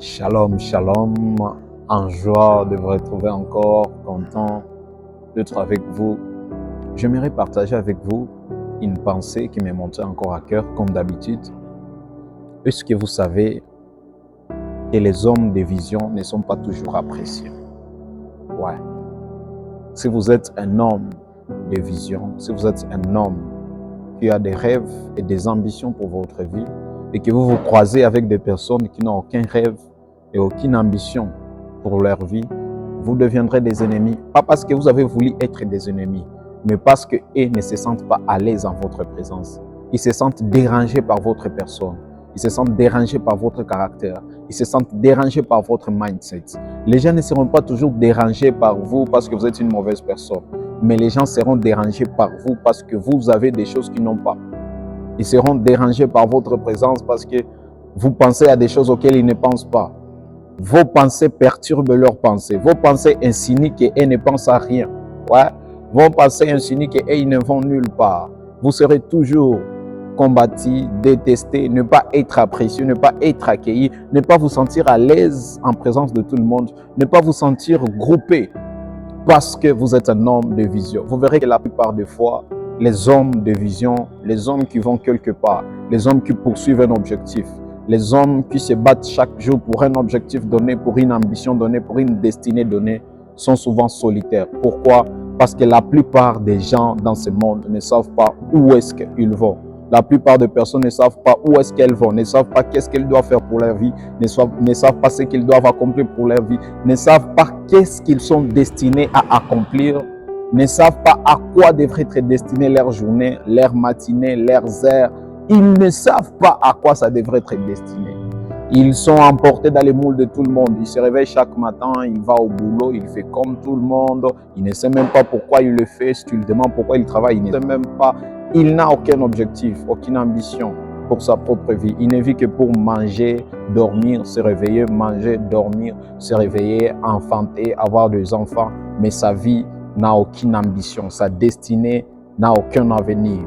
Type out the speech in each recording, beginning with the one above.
Shalom, shalom, en joie de vous retrouver encore, content d'être avec vous. J'aimerais partager avec vous une pensée qui m'est montée encore à cœur, comme d'habitude. Est-ce que vous savez que les hommes de vision ne sont pas toujours appréciés? Ouais. Si vous êtes un homme de vision, si vous êtes un homme qui a des rêves et des ambitions pour votre vie, et que vous vous croisez avec des personnes qui n'ont aucun rêve et aucune ambition pour leur vie, vous deviendrez des ennemis. Pas parce que vous avez voulu être des ennemis, mais parce qu'eux ne se sentent pas à l'aise en votre présence. Ils se sentent dérangés par votre personne. Ils se sentent dérangés par votre caractère. Ils se sentent dérangés par votre mindset. Les gens ne seront pas toujours dérangés par vous parce que vous êtes une mauvaise personne, mais les gens seront dérangés par vous parce que vous avez des choses qu'ils n'ont pas. Ils seront dérangés par votre présence parce que vous pensez à des choses auxquelles ils ne pensent pas. Vos pensées perturbent leurs pensées. Vos pensées insinuent qu'eux ne pensent à rien. Ouais. Vos pensées insinuent qu'eux ils ne vont nulle part. Vous serez toujours combattu, détesté, ne pas être apprécié, ne pas être accueilli, ne pas vous sentir à l'aise en présence de tout le monde, ne pas vous sentir groupé parce que vous êtes un homme de vision. Vous verrez que la plupart des fois, les hommes de vision, les hommes qui vont quelque part, les hommes qui poursuivent un objectif, les hommes qui se battent chaque jour pour un objectif donné, pour une ambition donnée, pour une destinée donnée, sont souvent solitaires. Pourquoi? Parce que la plupart des gens dans ce monde ne savent pas où est-ce qu'ils vont. La plupart des personnes ne savent pas où est-ce qu'elles vont, ne savent pas qu'est-ce qu'elles doivent faire pour leur vie, ne savent pas ce qu'ils doivent accomplir pour leur vie, ne savent pas qu'est-ce qu'ils sont destinés à accomplir, ne savent pas à quoi devrait être destinée leur journée, leur matinée, leurs heures. Ils ne savent pas à quoi ça devrait être destiné. Ils sont emportés dans les moules de tout le monde. Il se réveille chaque matin, il va au boulot, il fait comme tout le monde. Il ne sait même pas pourquoi il le fait. Si tu lui demandes pourquoi il travaille, il ne sait même pas. Il n'a aucun objectif, aucune ambition pour sa propre vie. Il ne vit que pour manger, dormir, se réveiller, manger, dormir, se réveiller, enfanter, avoir des enfants. Mais sa vie n'a aucune ambition. Sa destinée n'a aucun avenir.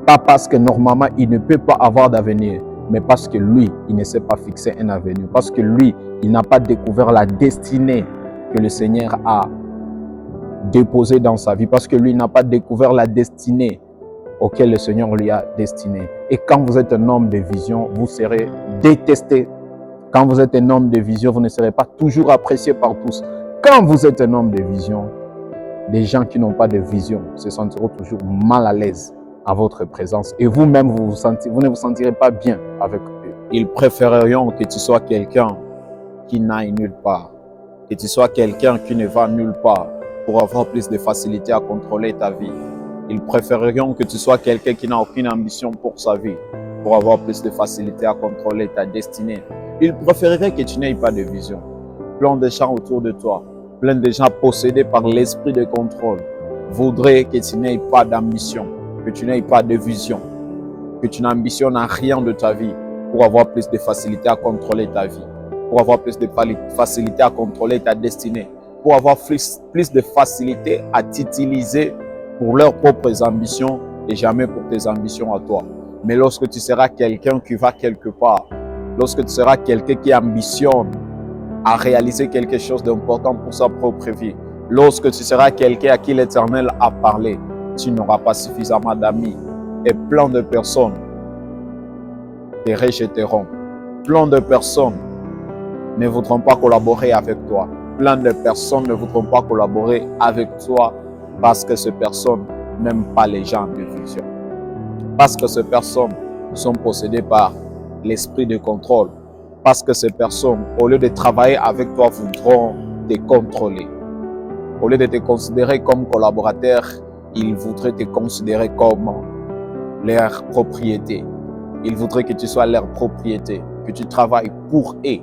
Pas parce que normalement, il ne peut pas avoir d'avenir, mais parce que lui, il ne sait pas fixer un avenir. Parce que lui, il n'a pas découvert la destinée que le Seigneur a déposée dans sa vie. Parce que lui, il n'a pas découvert la destinée auquel le Seigneur lui a destiné. Et quand vous êtes un homme de vision, vous serez détesté. Quand vous êtes un homme de vision, vous ne serez pas toujours apprécié par tous. Quand vous êtes un homme de vision, des gens qui n'ont pas de vision se sentiront toujours mal à l'aise à votre présence. Et vous-même, vous ne vous sentirez pas bien avec eux. Ils préféreront que tu sois quelqu'un qui n'aille nulle part. Que tu sois quelqu'un qui ne va nulle part pour avoir plus de facilité à contrôler ta vie. Ils préféreront que tu sois quelqu'un qui n'a aucune ambition pour sa vie, pour avoir plus de facilité à contrôler ta destinée. Ils préféreraient que tu n'aies pas de vision. Plein de gens autour de toi, plein de gens possédés par l'esprit de contrôle, voudraient que tu n'aies pas d'ambition, que tu n'aies pas de vision, que tu n'ambitionnes rien de ta vie pour avoir plus de facilité à contrôler ta vie, pour avoir plus de facilité à contrôler ta destinée, pour avoir plus de facilité à t'utiliser pour leurs propres ambitions et jamais pour tes ambitions à toi. Mais lorsque tu seras quelqu'un qui va quelque part, lorsque tu seras quelqu'un qui ambitionne à réaliser quelque chose d'important pour sa propre vie, lorsque tu seras quelqu'un à qui l'Éternel a parlé, tu n'auras pas suffisamment d'amis et plein de personnes te rejetteront. Plein de personnes ne voudront pas collaborer avec toi. Plein de personnes ne voudront pas collaborer avec toi parce que ces personnes n'aiment pas les gens de vision. Parce que ces personnes sont possédées par l'esprit de contrôle. Parce que ces personnes, au lieu de travailler avec toi, voudront te contrôler. Au lieu de te considérer comme collaborateur, ils voudraient te considérer comme leur propriété. Ils voudraient que tu sois leur propriété, que tu travailles pour eux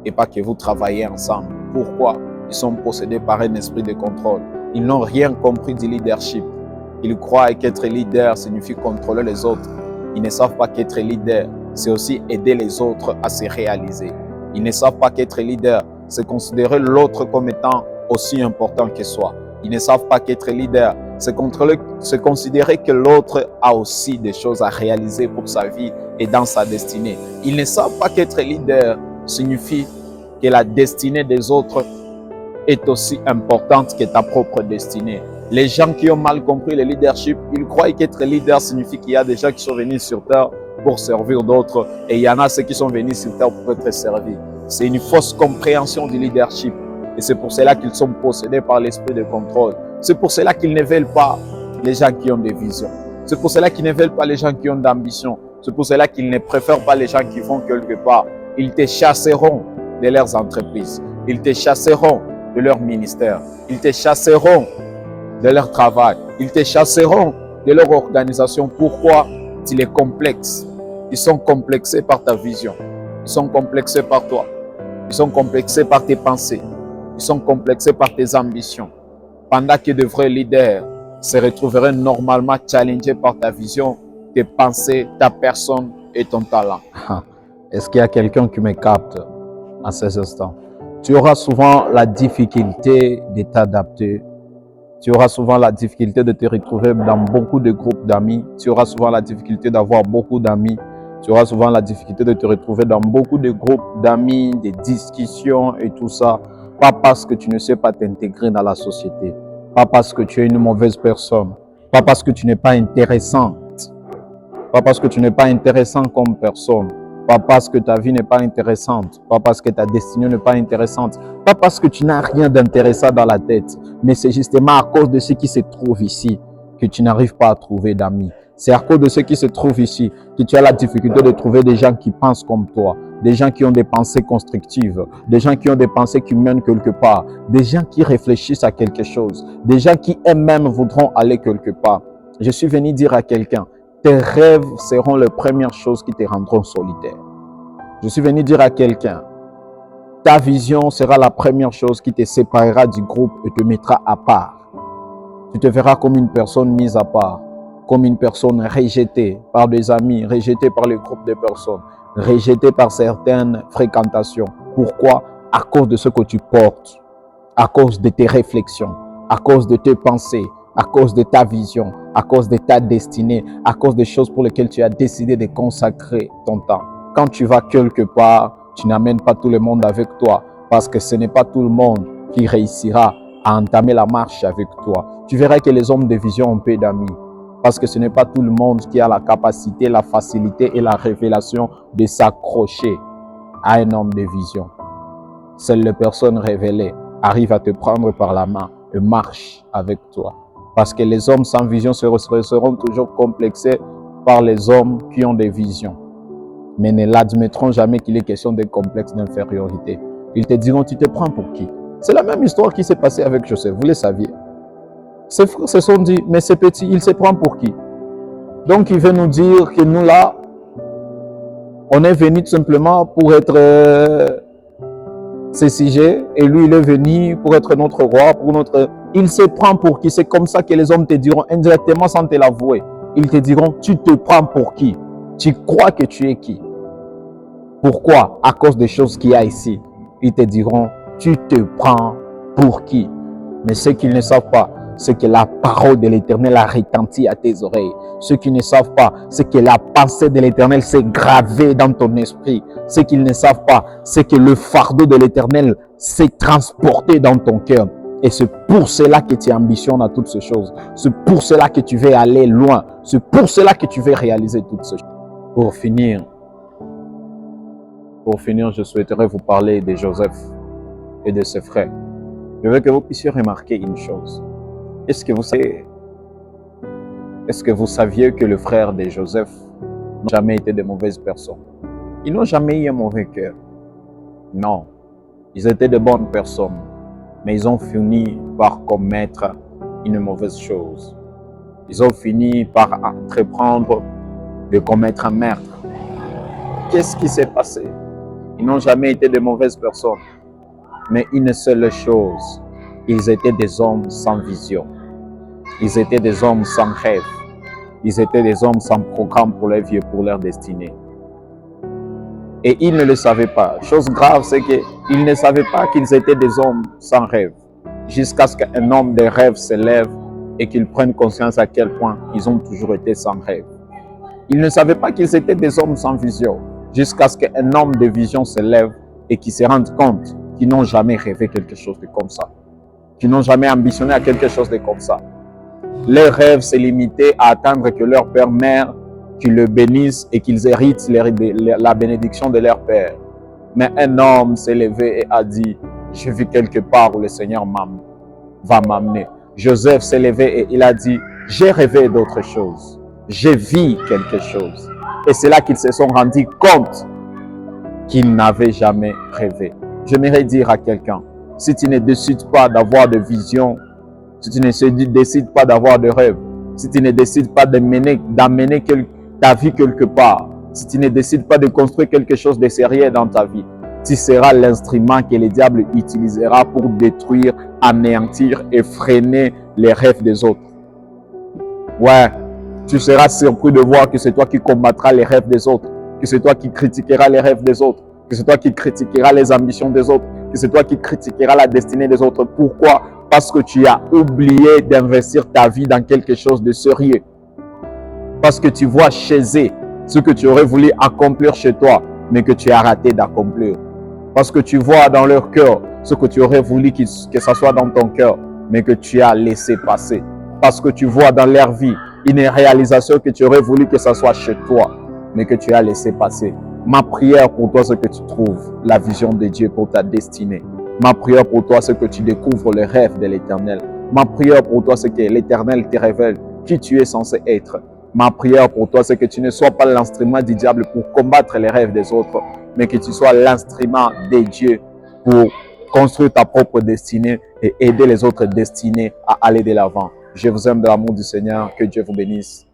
et pas que vous travaillez ensemble. Pourquoi? Ils sont possédés par un esprit de contrôle. Ils n'ont rien compris du leadership. Ils croient qu'être leader signifie contrôler les autres. Ils ne savent pas qu'être leader, c'est aussi aider les autres à se réaliser. Ils ne savent pas qu'être leader, c'est considérer l'autre comme étant aussi important que soi. Ils ne savent pas qu'être leader, c'est considérer que l'autre a aussi des choses à réaliser pour sa vie et dans sa destinée. Ils ne savent pas qu'être leader signifie que la destinée des autres est aussi importante que ta propre destinée. Les gens qui ont mal compris le leadership, ils croient qu'être leader signifie qu'il y a des gens qui sont venus sur terre pour servir d'autres et il y en a ceux qui sont venus sur terre pour être servis. C'est une fausse compréhension du leadership et c'est pour cela qu'ils sont possédés par l'esprit de contrôle. C'est pour cela qu'ils ne veulent pas les gens qui ont des visions. C'est pour cela qu'ils ne veulent pas les gens qui ont d'ambition. C'est pour cela qu'ils ne préfèrent pas les gens qui vont quelque part. Ils te chasseront de leurs entreprises. Ils te chasseront de leur ministère. Ils te chasseront de leur travail. Ils te chasseront de leur organisation. Pourquoi? Tu les complexes. Ils sont complexés par ta vision. Ils sont complexés par toi. Ils sont complexés par tes pensées. Ils sont complexés par tes ambitions. Pendant que de vrais leaders se retrouveraient normalement challengés par ta vision, tes pensées, ta personne et ton talent. Est-ce qu'il y a quelqu'un qui me capte à ces instants? Tu auras souvent la difficulté de t'adapter. Tu auras souvent la difficulté de te retrouver dans beaucoup de groupes d'amis. Tu auras souvent la difficulté d'avoir beaucoup d'amis. Tu auras souvent la difficulté de te retrouver dans beaucoup de groupes d'amis, des discussions et tout ça. Pas parce que tu ne sais pas t'intégrer dans la société. Pas parce que tu es une mauvaise personne. Pas parce que tu n'es pas intéressante. Pas parce que tu n'es pas intéressant comme personne. Pas parce que ta vie n'est pas intéressante. Pas parce que ta destinée n'est pas intéressante. Pas parce que tu n'as rien d'intéressant dans la tête. Mais c'est justement à cause de ce qui se trouve ici que tu n'arrives pas à trouver d'amis. C'est à cause de ce qui se trouve ici que tu as la difficulté de trouver des gens qui pensent comme toi. Des gens qui ont des pensées constructives. Des gens qui ont des pensées qui mènent quelque part. Des gens qui réfléchissent à quelque chose. Des gens qui eux-mêmes voudront aller quelque part. Je suis venu dire à quelqu'un, tes rêves seront les premières choses qui te rendront solitaire. Je suis venu dire à quelqu'un, ta vision sera la première chose qui te séparera du groupe et te mettra à part. Tu te verras comme une personne mise à part, comme une personne rejetée par des amis, rejetée par le groupe de personnes, rejetée par certaines fréquentations. Pourquoi? À cause de ce que tu portes, à cause de tes réflexions, à cause de tes pensées, à cause de ta vision, à cause de ta destinée, à cause des choses pour lesquelles tu as décidé de consacrer ton temps. Quand tu vas quelque part, tu n'amènes pas tout le monde avec toi parce que ce n'est pas tout le monde qui réussira à entamer la marche avec toi. Tu verras que les hommes de vision ont peu d'amis parce que ce n'est pas tout le monde qui a la capacité, la facilité et la révélation de s'accrocher à un homme de vision. Seules les personnes révélées arrivent à te prendre par la main et marchent avec toi. Parce que les hommes sans vision seront toujours complexés par les hommes qui ont des visions. Mais ne l'admettront jamais qu'il est question de complexe d'infériorité. Ils te diront, tu te prends pour qui? C'est la même histoire qui s'est passée avec Joseph, vous le saviez. Ses frères se sont dit, mais ce petit, il se prend pour qui? Donc il veut nous dire que nous là, on est venu tout simplement pour être ses sujets et lui il est venu pour être notre roi, pour notre... Il se prend pour qui? C'est comme ça que les hommes te diront indirectement sans te l'avouer. Ils te diront, tu te prends pour qui? Tu crois que tu es qui? Pourquoi? À cause des choses qu'il y a ici. Ils te diront, tu te prends pour qui? Mais ce qu'ils ne savent pas, c'est que la parole de l'Éternel a retenti à tes oreilles. Ceux qui ne savent pas, c'est que la pensée de l'Éternel s'est gravée dans ton esprit. Ce qu'ils ne savent pas, c'est que le fardeau de l'Éternel s'est transporté dans ton cœur. Et c'est pour cela que tu ambitionnes à toutes ces choses. C'est pour cela que tu veux aller loin. C'est pour cela que tu veux réaliser toutes ces choses. Pour finir, je souhaiterais vous parler de Joseph et de ses frères. Je veux que vous puissiez remarquer une chose. Est-ce que vous saviez que le frère de Joseph n'a jamais été de mauvaises personnes? Ils n'ont jamais eu un mauvais cœur. Non, ils étaient de bonnes personnes. Mais ils ont fini par commettre une mauvaise chose. Ils ont fini par entreprendre de commettre un meurtre. Qu'est-ce qui s'est passé? Ils n'ont jamais été de mauvaises personnes. Mais une seule chose, ils étaient des hommes sans vision. Ils étaient des hommes sans rêve. Ils étaient des hommes sans programme pour leur vie et pour leur destinée. Et ils ne le savaient pas. Chose grave, c'est qu'ils ne savaient pas qu'ils étaient des hommes sans rêve. Jusqu'à ce qu'un homme de rêve se lève et qu'ils prennent conscience à quel point ils ont toujours été sans rêve. Ils ne savaient pas qu'ils étaient des hommes sans vision. Jusqu'à ce qu'un homme de vision se lève et qui se rendent compte qu'ils n'ont jamais rêvé quelque chose de comme ça, qu'ils n'ont jamais ambitionné à quelque chose de comme ça. Leur rêve s'est limité à attendre que leur père-mère qu'ils le bénissent et qu'ils héritent la bénédiction de leur père. Mais un homme s'est levé et a dit, je vis quelque part où le Seigneur va m'amener. Joseph s'est levé et il a dit, j'ai rêvé d'autre chose. J'ai vu quelque chose. Et c'est là qu'ils se sont rendus compte qu'ils n'avaient jamais rêvé. J'aimerais dire à quelqu'un, si tu ne décides pas d'avoir de vision, si tu ne décides pas d'avoir de rêve, si tu ne décides pas d'amener ta vie quelque part, si tu ne décides pas de construire quelque chose de sérieux dans ta vie, tu seras l'instrument que le diable utilisera pour détruire, anéantir et freiner les rêves des autres. Ouais, tu seras surpris de voir que c'est toi qui combattras les rêves des autres, que c'est toi qui critiqueras les rêves des autres, que c'est toi qui critiqueras les ambitions des autres, que c'est toi qui critiqueras la destinée des autres. Pourquoi? Parce que tu as oublié d'investir ta vie dans quelque chose de sérieux. Parce que tu vois chez eux ce que tu aurais voulu accomplir chez toi, mais que tu as raté d'accomplir. Parce que tu vois dans leur cœur ce que tu aurais voulu que ça soit dans ton cœur, mais que tu as laissé passer. Parce que tu vois dans leur vie une réalisation que tu aurais voulu que ça soit chez toi, mais que tu as laissé passer. Ma prière pour toi, c'est que tu trouves la vision de Dieu pour ta destinée. Ma prière pour toi, c'est que tu découvres le rêve de l'Éternel. Ma prière pour toi, c'est que l'Éternel te révèle qui tu es censé être. Ma prière pour toi, c'est que tu ne sois pas l'instrument du diable pour combattre les rêves des autres, mais que tu sois l'instrument de Dieu pour construire ta propre destinée et aider les autres destinées à aller de l'avant. Je vous aime de l'amour du Seigneur. Que Dieu vous bénisse.